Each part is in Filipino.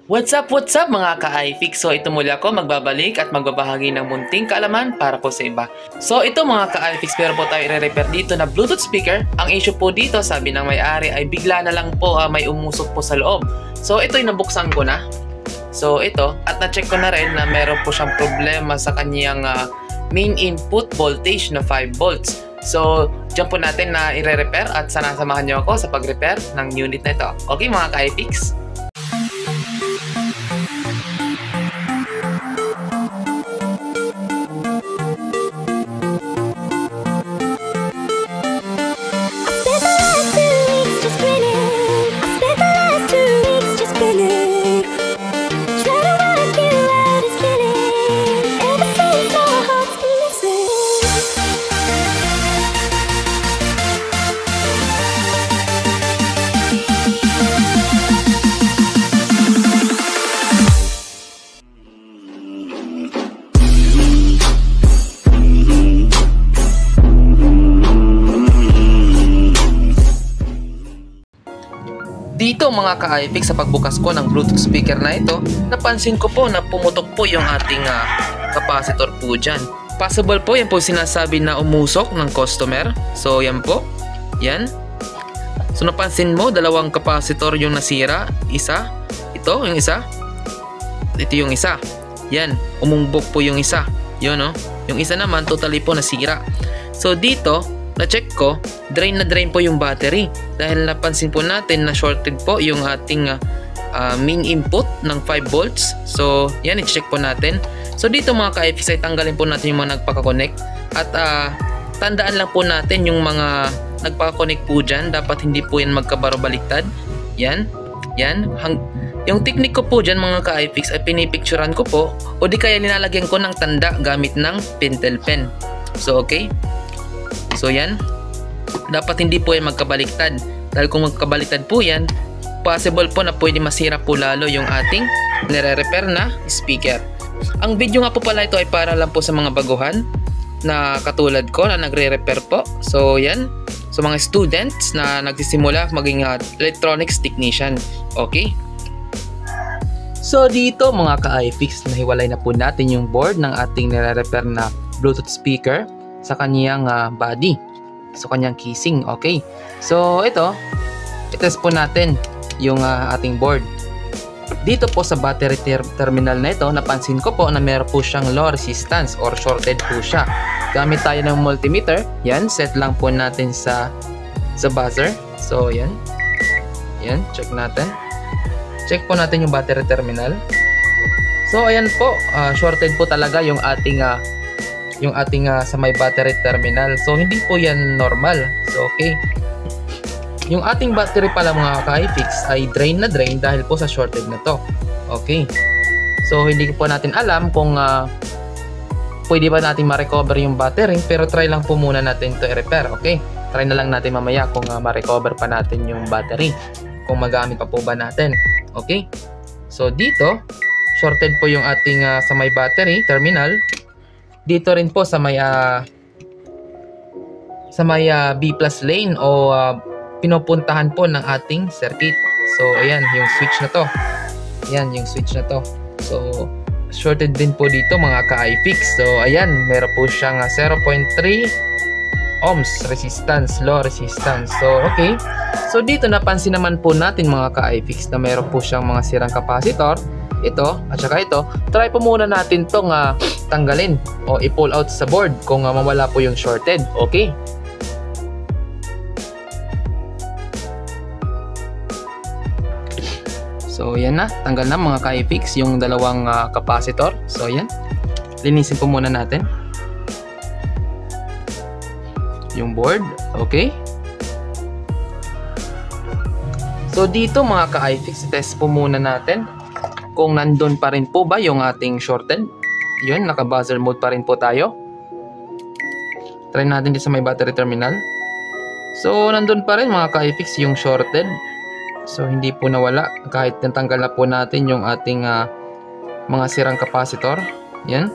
What's up mga ka-iFix? So ito muli ako magbabalik at magbabahagi ng munting kaalaman para po sa iba. So ito mga ka-iFix, pero po tayo i-repair dito na Bluetooth speaker. Ang issue po dito, sabi ng may-ari, ay bigla na lang po may umusok po sa loob. So ito yung nabuksan ko na. So ito, at na-check ko na rin na meron po siyang problema sa kanyang main input voltage na 5 volts. So dyan po natin na i-repair at sana samahan nyo ako sa pag-repair ng unit na ito. Okay mga ka-iFix? Dito mga ka-iFix, sa pagbukas ko ng Bluetooth speaker na ito, napansin ko po na pumutok po yung ating capacitor po dyan. Possible po yan po sinasabi na umusok ng customer. So yan po, yan. So napansin mo, dalawang capacitor yung nasira. Isa, ito yung isa. Ito yung isa. Yan, umumbok po yung isa. Yun no? Yung isa naman totally po nasira. So dito, na-check ko, drain na drain po yung battery dahil napansin po natin na shorted po yung ating main input ng 5 volts. So yan, i-check po natin. So dito mga ka-iFix ay tanggalin po natin yung mga nagpaka-connect at tandaan lang po natin yung mga nagpaka-connect po dyan, dapat hindi po yan magkabaro-baliktad. Yan, yan. Yung technique ko po dyan mga ka-iFix ay pinipicturean ko po o di kaya nilalagyan ko ng tanda gamit ng Pentel pen. So okay. So yan, dapat hindi po yan magkabaliktad dahil kung magkabaliktad po yan, possible po na pwede masira po lalo yung ating nire-repair na speaker. Ang video nga po pala ito ay para lang po sa mga baguhan na katulad ko na nagre-repair po. So yan, so mga students na nagsisimula maging electronics technician. Okay. So dito mga ka-iFix, nahiwalay na po natin yung board ng ating nire-repair na Bluetooth speaker sa kanyang body, so kanyang casing. Okay, so ito i-test po natin yung ating board. Dito po sa battery terminal na ito, napansin ko po na meron po siyang low resistance or shorted po siya. Gamit tayo ng multimeter. Yan, set lang po natin sa buzzer. So yan, yan, check natin. Check po natin yung battery terminal. So ayan po, shorted po talaga yung ating sa may battery terminal. So hindi po yan normal. So okay, yung ating battery pala mga ka-iFix ay drain na drain dahil po sa shorted na to. Okay, so hindi po natin alam kung pwede ba natin ma-recover yung battery, pero try lang po muna natin to i-repair. Okay, try na lang natin mamaya kung ma-recover pa natin yung battery, kung magamit pa po ba natin. Okay, so dito shorted po yung ating sa may battery terminal. Dito rin po sa may B plus lane o pinupuntahan po ng ating circuit. So ayan yung switch na to. Ayan yung switch na to. So shorted din po dito mga ka-iFix. So ayan, meron po siyang 0.3 ohms resistance, low resistance. So okay. So dito napansin naman po natin mga ka-iFix na meron po siyang mga sirang capacitor. Ito at saka ito, try po muna natin tong tanggalin o i-pull out sa board kung mawala po yung shorted. Okay, so yan na, tanggal na mga ka-iFix yung dalawang capacitor. So yan, linisin po muna natin yung board. Okay, so dito mga ka-iFix, test po muna natin kung nandun pa rin po ba yung ating shorted. Yun, naka buzzer mode pa rin po tayo. Try natin dito sa may battery terminal. So nandun pa rin mga ka-iFix yung shorted. So hindi po nawala kahit natanggal na po natin yung ating mga sirang capacitor. Yan.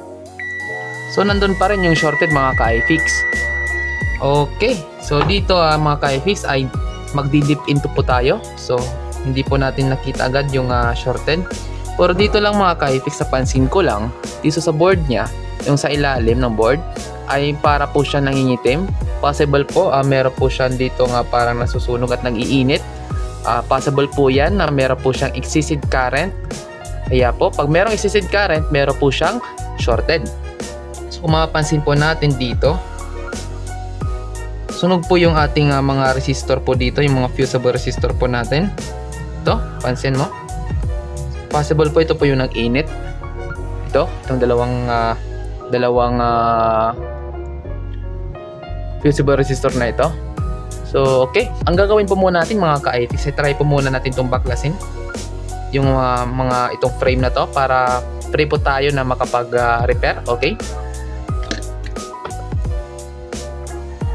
So nandun pa rin yung shorted mga ka-iFix. Okay, so dito mga ka-iFix ay magdi-dip into po tayo. So hindi po natin nakita agad yung shorted. Pero dito lang mga ka-ifix, napansin ko lang, dito sa board niya, yung sa ilalim ng board, ay para po siya nangingitim. Possible po, meron po siya dito nga parang nasusunog at nag-iinit. Possible po yan na meron po siyang excessive current. Kaya po, pag merong excessive current, meron po siyang shorted. So kung mapapansin po natin dito, sunog po yung ating mga resistor po dito, yung mga fusible resistor po natin. Ito, pansin mo. Possible po ito po yung nag-init. Itong dalawang fusible resistor na ito. So, okay. Ang gagawin po muna natin mga ka-ifix, try po muna natin itong baklasin. Yung mga itong frame na to para free po tayo na makapag-repair. Okay.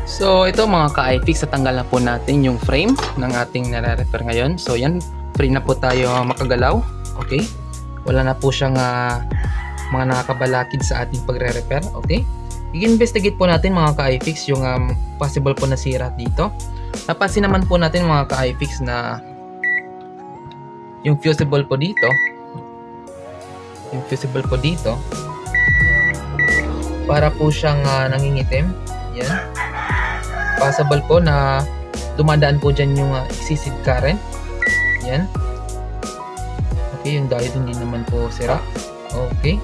So, ito mga ka-ifix, natanggal na po natin yung frame ng ating nare-repair ngayon. So, yan. Free na po tayo makagalaw. Okay. Wala na po siyang mga nakakabalakid sa ating pagre-repair. Okay. I-investigate po natin mga ka-ifix yung possible po na sira dito. Napansin naman po natin mga ka-ifix na yung fusible po dito, para po siyang nangingitim. Yan. Possible po na dumadaan po dyan yung excessive current. Yan. Okay, yung diode hindi naman po sira. Okay.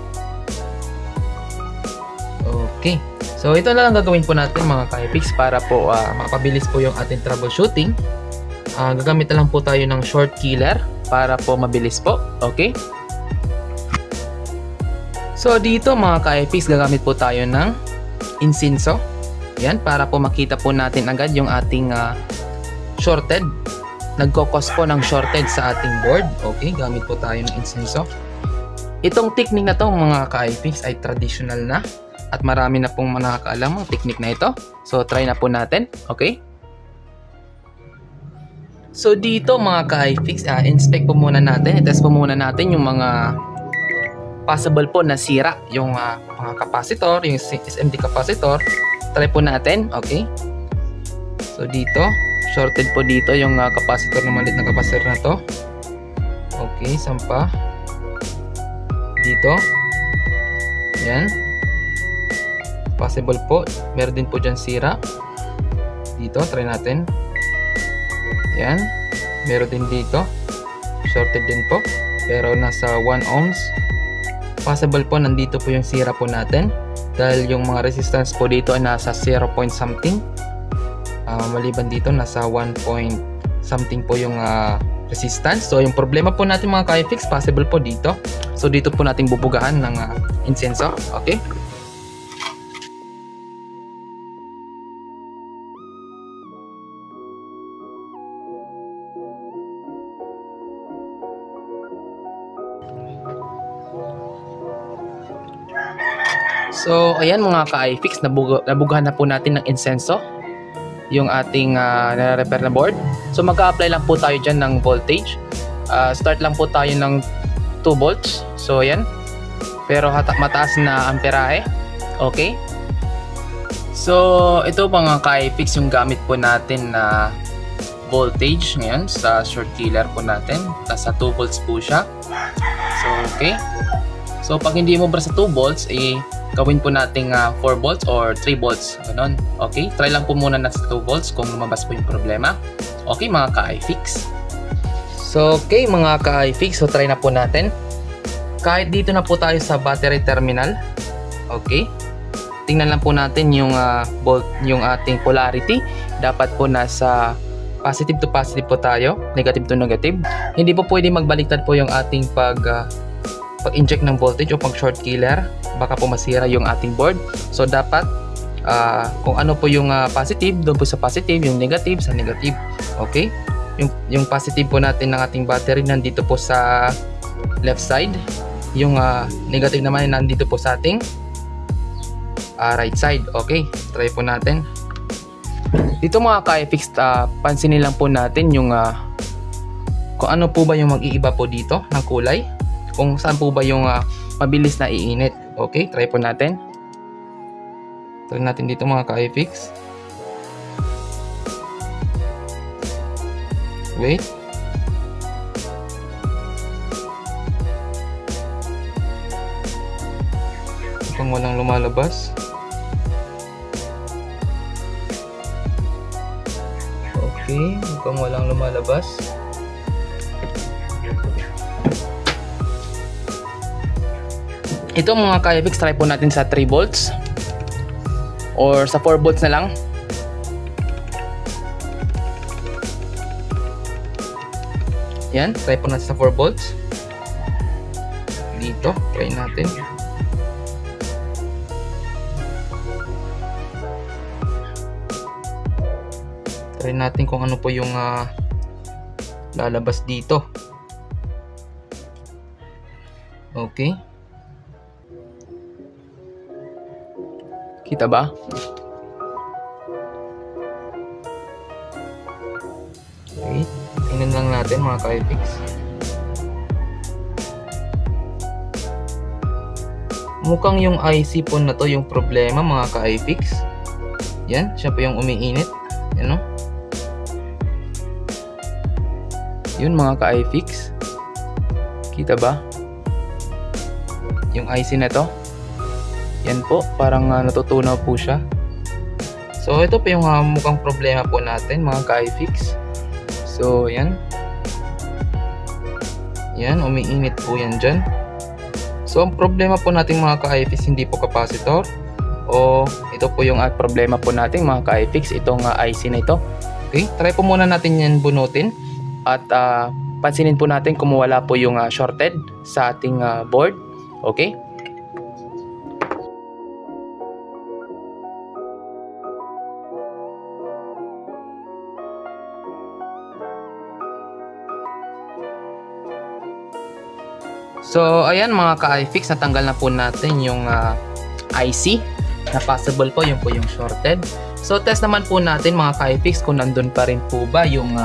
Okay. So, ito na lang gagawin po natin mga ka-ifix para po mapabilis po yung ating troubleshooting. Gagamit na lang po tayo ng short killer para po mabilis po. Okay. So, dito mga ka-ifix, gagamit po tayo ng insinso. Yan, para po makita po natin agad yung ating shorted. Nagkokos po ng shorted sa ating board. Okay, gamit po tayo ng insinso. Itong technique na to mga ka-ifix ay traditional na at marami na pong nakakaalam ang technique na ito. So, try na po natin. Okay. So, dito mga ka-ifix, inspect po muna natin. I-test po muna natin yung mga possible po na sira. Yung mga capacitor, yung SMD capacitor. Try po natin. Okay. So, dito. Shorted po dito yung capacitor na maliit na capacitor na to. Okay, sampa. Dito. Yan. Possible po. Meron din po dyan sira. Dito, try natin. Yan. Meron din dito. Shorted din po. Pero nasa 1 ohms. Possible po nandito po yung sira po natin. Dahil yung mga resistance po dito ay nasa 0 point something. Maliban dito nasa 1 point something po yung resistance. So yung problema po natin mga ka-ifix, possible po dito. So dito po natin bubugahan ng insenso. Okay. So ayan mga ka-ifix, nabugahan na po natin ng insenso yung ating nare-repair na board. So mag-a-apply lang po tayo dyan ng voltage. Start lang po tayo ng 2 volts. So ayan. Pero mataas na amperahe. Okay. So ito mga ka-ifix yung gamit po natin na voltage ngayon sa short killer po natin. Nasa 2 volts po siya. So okay. So pag hindi mo sa 2 volts, gawin po nating 4 volts or 3 volts. Ganun. Okay? Try lang po muna na sa 2 volts kung lumabas po yung problema. Okay mga ka-ifix. So okay mga ka-ifix, so try na po natin. Kahit dito na po tayo sa battery terminal. Okay? Tingnan lang po natin yung yung ating polarity. Dapat po nasa positive to positive po tayo, negative to negative. Hindi po pwede magbaliktad po yung ating pag-inject ng voltage o pag-short killer. Baka po masira yung ating board. So dapat kung ano po yung positive, doon po sa positive, yung negative sa negative. Okay? Yung positive po natin ng ating battery nandito po sa left side. Yung negative naman nandito po sa ating right side. Okay? Try po natin. Dito mga ka-ifix, pansinin lang po natin yung kung ano po ba yung mag-iiba po dito ng kulay. Kung saan po ba yung mabilis na iinit. Okay, try po natin. Try natin dito mga ka-ifix. Wait. Mukhang walang lumalabas. Okay, mukhang walang lumalabas. Ito mga ka-FX, try po natin sa 3 volts or sa 4 volts na lang. Yan, try po natin sa 4 volts. Dito, try natin. Try natin kung ano po yung lalabas dito. Okay. Kita ba? Okay. Tingnan lang natin mga ka-FX. Mukhang yung IC po na to yung problema mga ka-FX. Yan, siya po yung umiinit. Yan o. Yun mga ka-FX. Kita ba? Yung IC na to. Yan po, parang natutunaw po siya. So ito po yung mukhang problema po natin mga ka-FX. So yan. Yan, umiinit po yan dyan. So ang problema po natin mga ka-FX hindi po capacitor. O ito po yung problema po natin mga ka-FX, itong IC na ito. Okay, try po muna natin yan bunutin. At pansinin po natin kung wala po yung shorted sa ating board. Okay. So ayan mga ka-FX, natanggal na po natin yung IC na possible po yung shorted. So test naman po natin mga ka-FX kung nandun pa rin po ba yung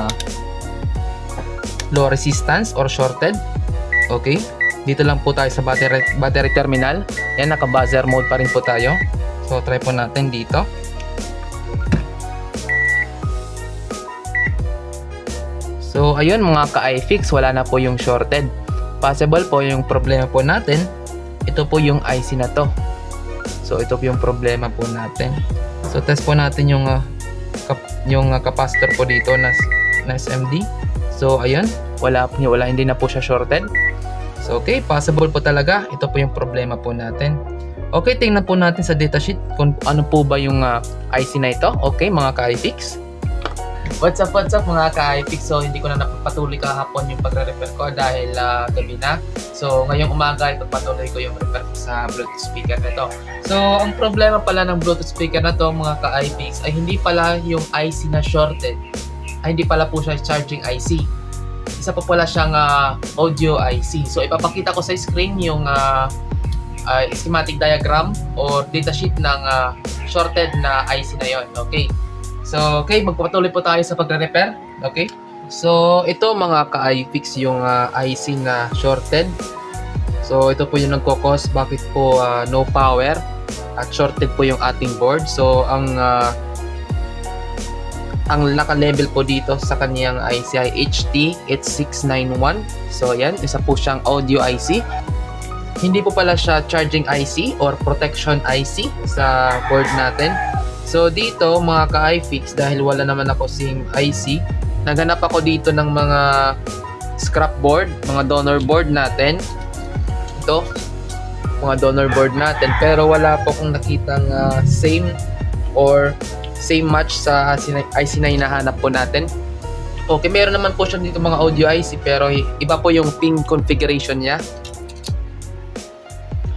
low resistance or shorted. Okay, dito lang po tayo sa battery terminal. Yan, naka buzzer mode pa rin po tayo. So try po natin dito. So ayun mga ka-FX, wala na po yung shorted. Possible po yung problema po natin, ito po yung IC na to. So ito po yung problema po natin. So test po natin yung capacitor po dito na SMD. So ayun, hindi na po siya shorted. So okay, possible po talaga, ito po yung problema po natin. Okay, tingnan po natin sa datasheet kung ano po ba yung IC na ito. Okay mga ka-FX. What's up mga ka-FX? So hindi ko na napapatuloy kahapon yung pagre-repair ko dahil gabi na. So ngayong umaga ipagpatuloy ko yung repair ko sa Bluetooth speaker na to. So ang problema pala ng Bluetooth speaker na to mga ka-FX ay hindi pala yung IC na shorted. Ay hindi pala po siya charging IC. Isa pa pala siyang audio IC. So ipapakita ko sa screen yung schematic diagram or datasheet ng shorted na IC na yon. Okay. So, okay, magpapatuloy po tayo sa pagre-repair. Okay? So, ito mga ka-FX yung IC na shorted. So, ito po yung nagkokos bakit po no power at shorted po yung ating board. So, ang naka-label po dito sa kaniyang IC ay HT8691. So, yan, isa po siyang audio IC. Hindi po pala siya charging IC or protection IC sa board natin. So dito mga ka-FX, dahil wala naman ako SIM IC, naghanap ako dito ng mga scrap board, mga donor board natin. Ito, mga donor board natin, pero wala po akong nakitang same match sa IC na hinahanap po natin. Okay, meron naman po siya dito mga audio IC, pero iba po yung pin configuration niya.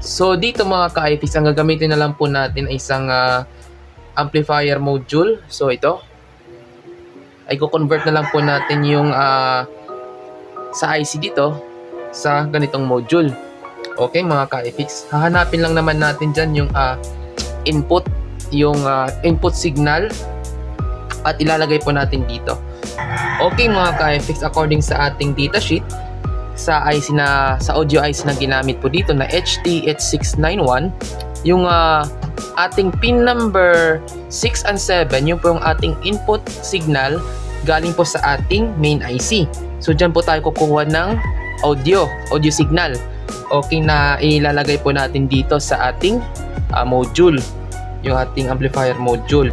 So dito mga ka-FX, ang gagamitin na lang po natin ay isang amplifier module. So ito ay ko-convert na lang po natin yung sa IC dito sa ganitong module. Okay mga ka-FX, hahanapin lang naman natin dyan yung input signal at ilalagay po natin dito. Okay mga ka-FX, according sa ating datasheet, sa IC sa audio IC na ginamit po dito na HT8691, yung ating pin number 6 and 7, yung po yung ating input signal galing po sa ating main IC. So dyan po tayo kukuha ng audio signal. Okay, na ilalagay po natin dito sa ating module, yung ating amplifier module.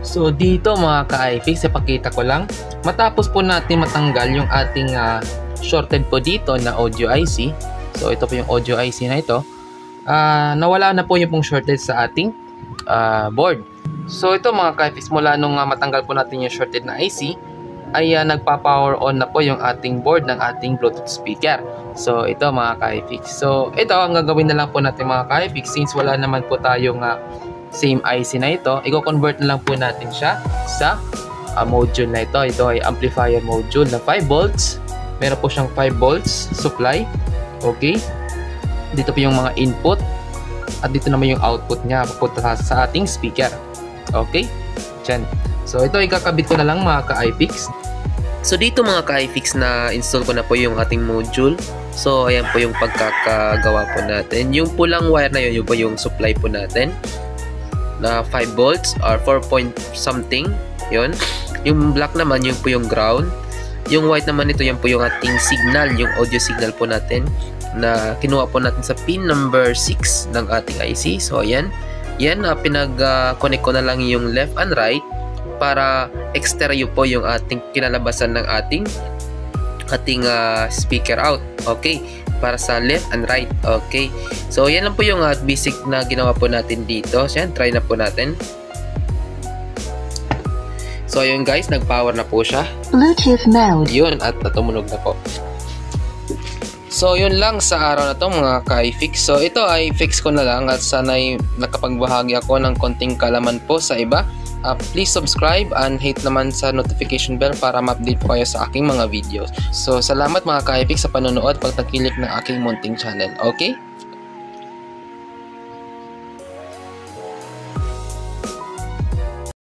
So dito mga ka-iFix, ipakita ko lang, matapos po natin matanggal yung ating shorted po dito na audio IC. So ito po yung audio IC na ito, nawala na po yung pong shorted sa ating board. So ito mga ka-iFix, mula nung matanggal po natin yung shorted na IC, ay nagpa-power on na po yung ating board ng ating Bluetooth speaker. So ito mga ka-iFix. So ito ang gagawin na lang po natin mga ka-iFix, since wala naman po tayong same IC na ito, i-convert na lang po natin siya sa module na ito. Ito ay amplifier module na 5 volts. Meron po siyang 5 volts supply. Okay. Dito po yung mga input. At dito naman yung output niya papunta sa ating speaker. Okay. Diyan. So ito ikakabit ko na lang mga ka-iFix. So dito mga ka-iFix, na install ko na po yung ating module. So ayan po yung pagkakagawa po natin. Yung pulang wire na yun, yun po yung supply po natin na 5 volts or 4 point something, yun. Yung black naman, yun po yung ground. Yung white naman, ito yan po yung ating signal, yung audio signal po natin na kinuha po natin sa pin number 6 ng ating IC. So ayan, yan, pinag-connect ko na lang yung left and right para exterior po yung ating kinalabasan ng ating speaker out. Okay, para sa left and right. Okay, so yan lang po yung basic na ginawa po natin dito. So yan, try na po natin. So ayun guys, nag-power na po siya. Bluetooth mode. Yun, at tumunog na po. So yun lang sa araw na to mga ka-iFix. So ito ay fix ko na lang at sana'y nakapagbahagi ako ng konting kalaman po sa iba. Please subscribe and hit naman sa notification bell para ma-update po kayo sa aking mga videos. So salamat mga ka-iFix sa panonood, pagtakilik ng aking munting channel. Okay?